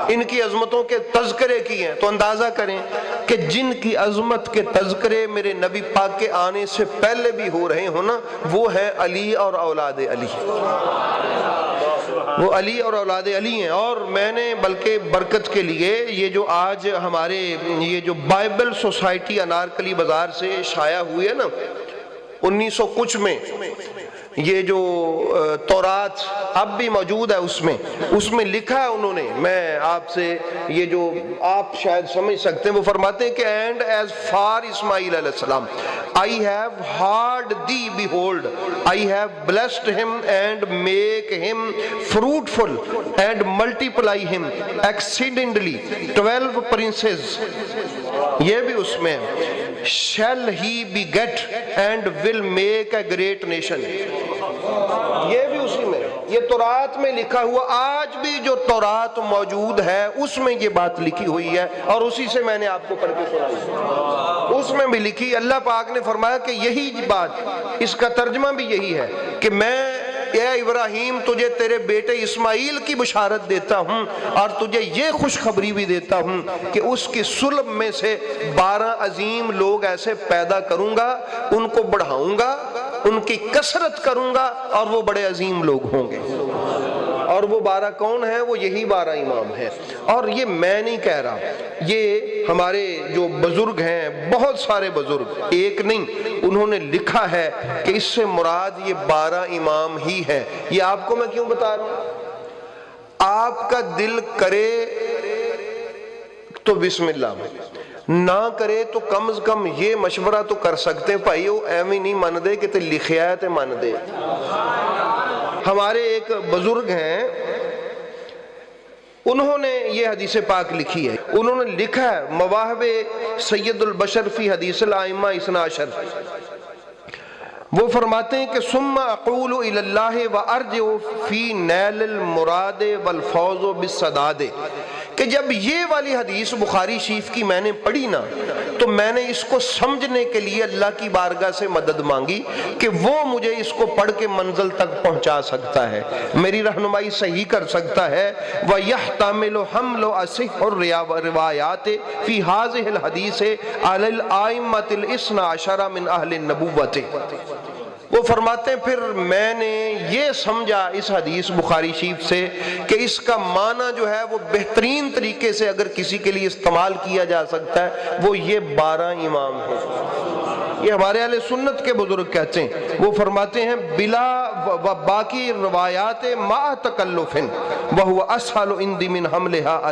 ان کی عظمتوں کے تذکرے کیے ہیں، تو اندازہ کریں کہ جن کی عظمت کے تذکرے میرے نبی پاک کے آنے سے پہلے بھی ہو رہے ہوں نا، وہ ہیں علی اور اولاد علی، وہ علی اور اولاد علی ہیں۔ اور میں نے بلکہ برکت کے لیے یہ جو آج ہمارے یہ جو بائبل سوسائٹی انارکلی بازار سے شائع ہوئی ہے نا 1900 کچھ میں، یہ جو تورات اب بھی موجود ہے، اس میں لکھا ہے انہوں نے، میں آپ سے یہ جو آپ شاید سمجھ سکتے ہیں، وہ فرماتے ہیں کہ اینڈ ایز فار اسماعیل علیہ السلام I have heard thee behold I have blessed him and make him fruitful and multiply him exceedingly 12 princes، یہ بھی اس میں shall he beget and will make a great nation، یہ بھی اسی میں، یہ تورات میں لکھا ہوا، آج بھی جو تورات موجود ہے اس میں یہ بات لکھی ہوئی ہے، اور اسی سے میں نے آپ کو پڑھ کے سنائی، اس میں بھی لکھی۔ اللہ پاک نے فرمایا کہ یہی بات، اس کا ترجمہ بھی یہی ہے کہ میں اے ابراہیم تجھے تیرے بیٹے اسماعیل کی بشارت دیتا ہوں، اور تجھے یہ خوشخبری بھی دیتا ہوں کہ اس کی صلب میں سے 12 عظیم لوگ ایسے پیدا کروں گا، ان کو بڑھاؤں گا، ان کی کثرت کروں گا، اور وہ بڑے عظیم لوگ ہوں گے۔ اور وہ 12 کون ہیں؟ وہ یہی 12 امام ہیں۔ اور یہ میں نہیں کہہ رہا، یہ ہمارے جو بزرگ ہیں، بہت سارے بزرگ، ایک نہیں، انہوں نے لکھا ہے کہ اس سے مراد یہ 12 امام ہی ہے۔ یہ آپ کو میں کیوں بتا رہا ہوں؟ آپ کا دل کرے تو بسم اللہ، نہ کرے تو کم از کم یہ مشورہ تو کر سکتے بھائیو ایویں نہیں من دے کہ تے لکھیا ہے تے من دے۔ ہمارے ایک بزرگ ہیں، انہوں نے یہ حدیث پاک لکھی ہے، انہوں نے لکھا ہے مواہب سید البشر فی حدیث الائمہ 12، وہ فرماتے ہیں کہ ثم اقول الی اللہ وارجع فی نیل المراد والفوز بالسداد، کہ جب یہ والی حدیث بخاری شریف کی میں نے پڑھی نا تو میں نے اس کو سمجھنے کے لیے اللہ کی بارگاہ سے مدد مانگی کہ وہ مجھے اس کو پڑھ کے منزل تک پہنچا سکتا ہے، میری رہنمائی صحیح کر سکتا ہے۔ وَيَحْتَمِلُ حَمْلُ أَصِحُّ الرِّوَایَاتِ فِي هَذِهِ الْحَدِيثِ عَلَى الْآئِمَّةِ الْاثْنَى عَشَرَ مِنْ أَهْلِ النُّبُوَّةِ۔ وہ فرماتے ہیں پھر میں نے یہ سمجھا اس حدیث بخاری شریف سے کہ اس کا معنی جو ہے وہ بہترین طریقے سے اگر کسی کے لیے استعمال کیا جا سکتا ہے وہ یہ 12 امام ہیں۔ یہ ہمارے اہل سنت کے بزرگ کہتے ہیں، وہ فرماتے ہیں بلا و باقی روایات ما تکلف وہو اسہل عندی من حملها